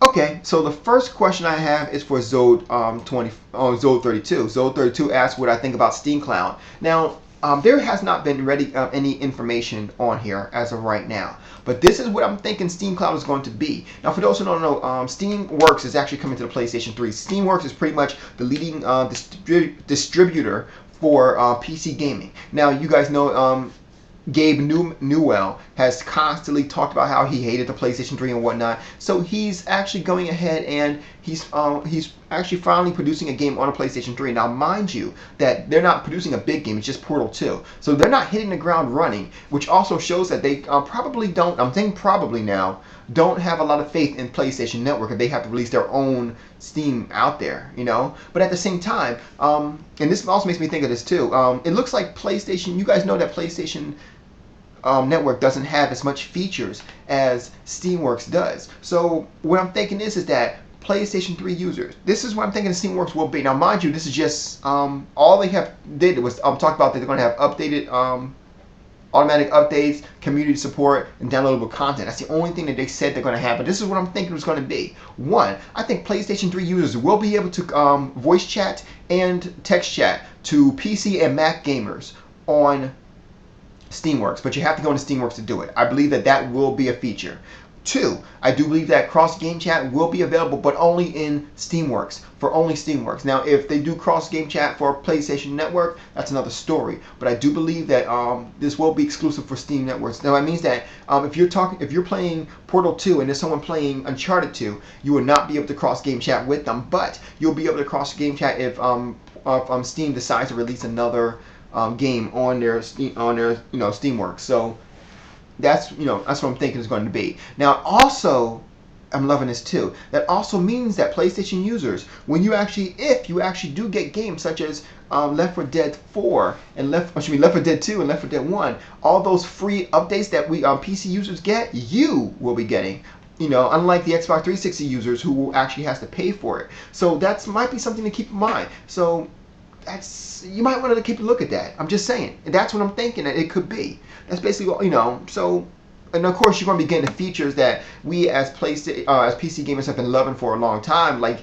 Okay, so the first question I have is for Zode 32. Zode 32 asks what I think about Steam Cloud. Now, there has not been ready any information on here as of right now, but this is what I'm thinking Steam Cloud is going to be. Now, for those who don't know, Steamworks is actually coming to the PlayStation 3. Steamworks is pretty much the leading distributor for PC gaming. Now, you guys know Gabe Newell has constantly talked about how he hated the PlayStation 3 and whatnot. So he's actually going ahead and he's actually finally producing a game on a PlayStation 3. Now, mind you, that they're not producing a big game; it's just Portal 2. So they're not hitting the ground running, which also shows that they probably don't. I'm thinking probably now don't have a lot of faith in PlayStation Network if they have to release their own Steam out there, you know. But at the same time, and this also makes me think of this too. It looks like PlayStation. You guys know that PlayStation network doesn't have as much features as Steamworks does. So what I'm thinking is that PlayStation 3 users, this is what I'm thinking Steamworks will be. Now, mind you, this is just all they have did was talk about that they're going to have updated automatic updates, community support, and downloadable content. That's the only thing that they said they're going to have. But this is what I'm thinking it's going to be. One, I think PlayStation 3 users will be able to voice chat and text chat to PC and Mac gamers on Steamworks, but you have to go into Steamworks to do it. I believe that that will be a feature. Two, I do believe that cross game chat will be available, but only in Steamworks, for only Steamworks. Now, if they do cross game chat for PlayStation Network, that's another story. But I do believe that this will be exclusive for Steam Networks. Now, that means that if you're playing Portal 2 and there's someone playing Uncharted 2, you will not be able to cross game chat with them, but you'll be able to cross game chat if Steam decides to release another game on their Steamworks. So that's that's what I'm thinking is going to be. Now, also, I'm loving this too. That also means that PlayStation users, if you actually do get games such as Left 4 Dead 4 and Left 4 Dead 2 and Left 4 Dead 1, all those free updates that we PC users get, you will be getting. Unlike the Xbox 360 users who actually has to pay for it. So that might be something to keep in mind. So you might want to keep a look at that. I'm just saying. That's what I'm thinking that it could be. That's basically So, and of course, you're going to be getting the features that we as PC gamers have been loving for a long time, like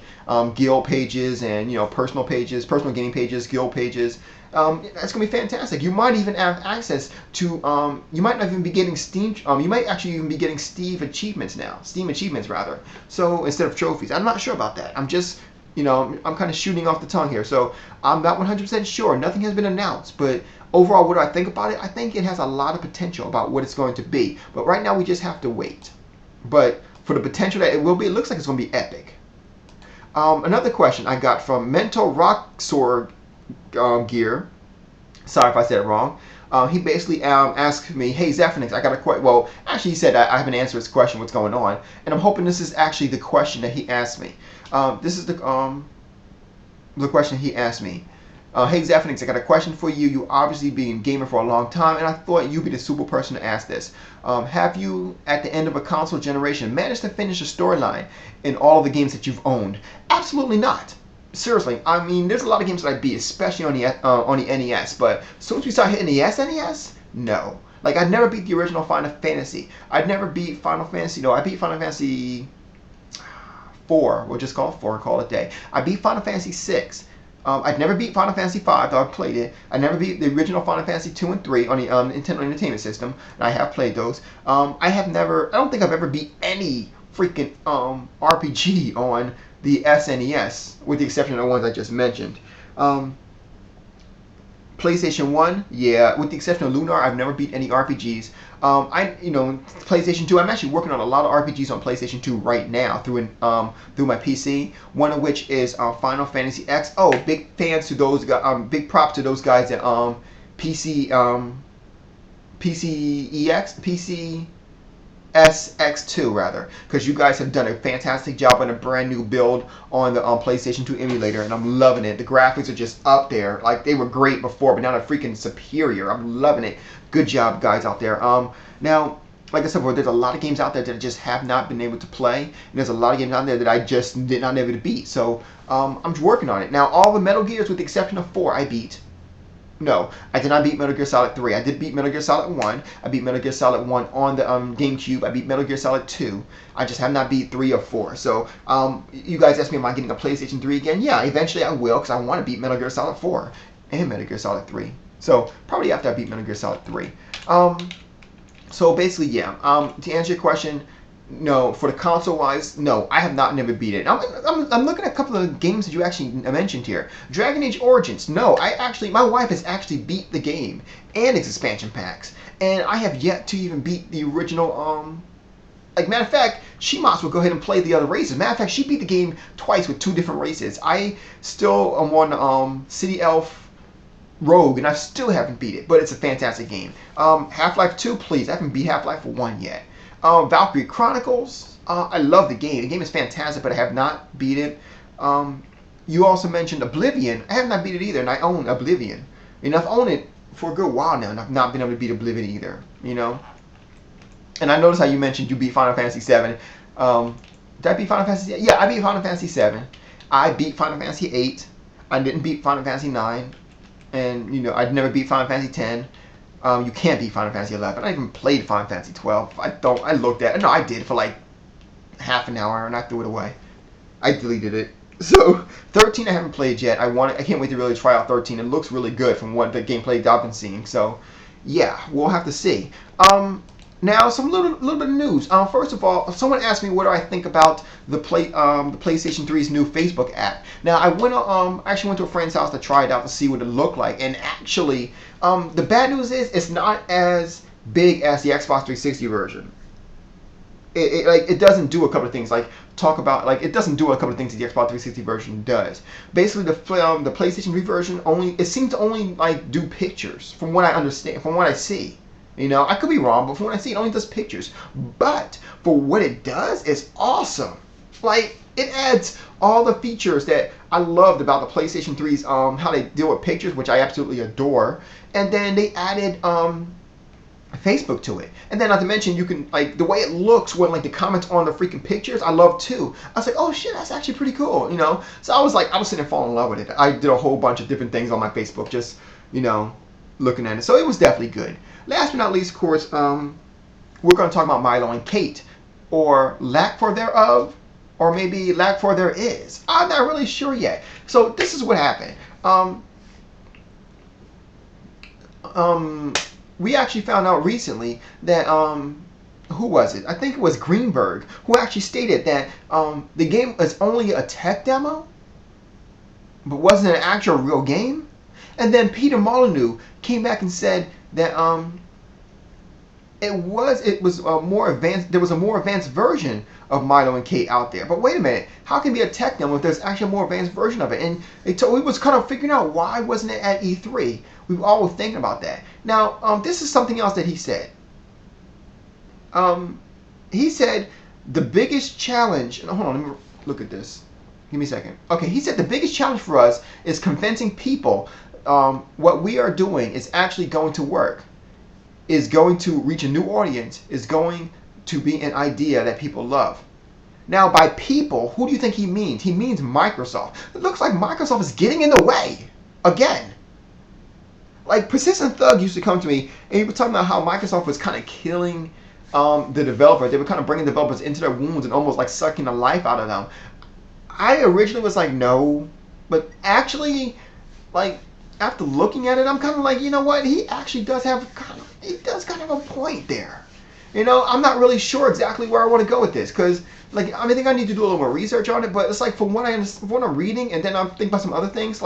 guild pages and personal gaming pages, guild pages. That's going to be fantastic. You might even have access to. You might not even be getting Steam. You might actually even be getting Steam achievements now. Steam achievements rather. So instead of trophies, I'm not sure about that. I'm kind of shooting off the tongue here, so I'm not 100% sure. Nothing has been announced, but overall, what do I think about it? I think it has a lot of potential about what it's going to be. But right now, we just have to wait. But for the potential that it will be, it looks like it's going to be epic. Another question I got from Mental Rock Sword Gear. Sorry if I said it wrong. He basically asked me, "Hey Zephyrnix, I got a question." Well, actually, he said I haven't answered his question. What's going on? And I'm hoping this is actually the question that he asked me. This is the question he asked me. Hey Zephyrnix, I got a question for you. You obviously been a gamer for a long time, and I thought you'd be the super person to ask this. Have you, at the end of a console generation, managed to finish a storyline in all of the games that you've owned? Absolutely not. Seriously, I mean, there's a lot of games that I beat, especially on the NES. But as soon as we start hitting the SNES, no. Like, I'd never beat the original Final Fantasy. I'd never beat Final Fantasy. No, I beat Final Fantasy 4. We'll just call it 4 and call it a day. I beat Final Fantasy 6. I'd never beat Final Fantasy 5, though I've played it. I never beat the original Final Fantasy 2 and 3 on the Nintendo Entertainment System, and I have played those. I don't think I've ever beat any freaking RPG on the SNES, with the exception of the ones I just mentioned. PlayStation 1, yeah, with the exception of Lunar, I've never beat any RPGs. PlayStation 2, I'm actually working on a lot of RPGs on PlayStation 2 right now through my PC. One of which is Final Fantasy X. Oh, big fans to those guys. Big props to those guys at PCSX2 rather, because you guys have done a fantastic job on a brand new build on the PlayStation 2 emulator, and I'm loving it. The graphics are just up there. Like, they were great before, but now they're freaking superior. I'm loving it. Good job, guys out there. Now, like I said before, there's a lot of games out there that I just have not been able to play, and there's a lot of games out there that I just did not able to beat. So I'm working on it. Now, all the Metal Gears, with the exception of 4, I beat. No, I did not beat Metal Gear Solid 3. I did beat Metal Gear Solid 1. I beat Metal Gear Solid 1 on the GameCube. I beat Metal Gear Solid 2. I just have not beat 3 or 4. So, you guys asked me, am I getting a PlayStation 3 again? Yeah, eventually I will, because I want to beat Metal Gear Solid 4 and Metal Gear Solid 3. So, probably after I beat Metal Gear Solid 3. So basically, yeah. To answer your question, no. For the console wise, no. I have never beat it. I'm looking at a couple of games that you actually mentioned here. Dragon Age Origins. No, my wife has actually beat the game and its expansion packs, and I have yet to even beat the original. Like, matter of fact, she might as well go ahead and play the other races. Matter of fact, she beat the game twice with 2 different races. I still am on City Elf Rogue, and I still haven't beat it, but it's a fantastic game. Half-Life 2, please. I haven't beat Half-Life 1 yet. Valkyrie Chronicles, I love the game. The game is fantastic, but I have not beat it. You also mentioned Oblivion. I have not beat it either, and I own Oblivion. I've owned it for a good while now, and I've not been able to beat Oblivion either, And I noticed how you mentioned you beat Final Fantasy 7. Did I beat Final Fantasy 8? Yeah, I beat Final Fantasy 7. I beat Final Fantasy 8. I didn't beat Final Fantasy 9. And, I'd never beat Final Fantasy 10. You can't beat Final Fantasy 11. I even played Final Fantasy 12. I looked at it. No, I did for like half an hour, and I threw it away. I deleted it. So, 13 I haven't played yet. I can't wait to really try out 13. It looks really good from what the gameplay I've been seeing. So, yeah, we'll have to see. Now, some little bit of news. First of all, someone asked me what do I think about the PlayStation 3's new Facebook app. Now, I actually went to a friend's house to try it out to see what it looked like, and actually, the bad news is it's not as big as the Xbox 360 version. It doesn't do a couple of things it doesn't do a couple of things that the Xbox 360 version does. Basically, the PlayStation 3 version seems to only do pictures, from what I understand, from what I see. I could be wrong, but from what I see, it only does pictures. But for what it does, it's awesome. It adds all the features that I loved about the PlayStation 3's how they deal with pictures, which I absolutely adore. And then they added Facebook to it. And then not to mention, you can, the way it looks when, the comments on the freaking pictures, I love too. I was like, oh shit, that's actually pretty cool, So I was sitting there falling in love with it. I did a whole bunch of different things on my Facebook, just, looking at it. So it was definitely good. Last but not least, of course, we're going to talk about Milo and Kate, or lack for thereof, or maybe lack for there is. I'm not really sure yet. So this is what happened. We actually found out recently that who was it? I think it was Greenberg who actually stated that the game is only a tech demo, but wasn't an actual real game. And then Peter Molyneux came back and said that it was a more advanced. There was a more advanced version of Milo and Kate out there. But wait a minute, how can it be a tech demo if there's actually a more advanced version of it? And we was kind of figuring out why wasn't it at E3. We were all thinking about that. Now, this is something else that he said. He said the biggest challenge. And hold on, let me look at this. Give me a second. Okay, he said the biggest challenge for us is convincing people what we are doing is actually going to work, is going to reach a new audience, is going to be an idea that people love. Now, by people, who do you think he means? He means Microsoft. It looks like Microsoft is getting in the way again. Persistent Thug used to come to me, and he was talking about how Microsoft was kind of killing the developer. They were kind of bringing developers into their wounds and almost sucking the life out of them. I originally was like, no, but actually, after looking at it, I'm kind of like, you know what? He actually does have kind of a point there. I'm not really sure exactly where I want to go with this, because I think I need to do a little more research on it. But it's from what I'm reading, and then I'm thinking about some other things,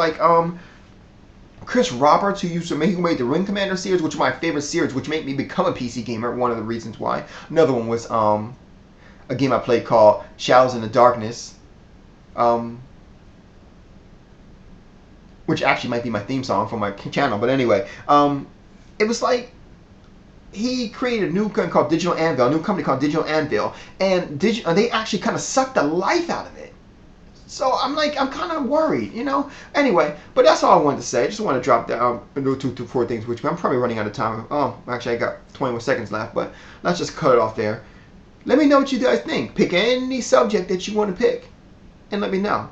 Chris Roberts, who made the Ring Commander series, which is my favorite series, which made me become a PC gamer. One of the reasons why. Another one was a game I played called Shadows in the Darkness. Which actually might be my theme song for my channel, but anyway, it was he created a new company called Digital Anvil, and they actually kind of sucked the life out of it. So I'm kind of worried, Anyway, but that's all I wanted to say. I just want to drop down two, four things, which I'm probably running out of time. Oh, actually, I got 21 seconds left, but let's just cut it off there. Let me know what you guys think. Pick any subject that you want to pick, and let me know.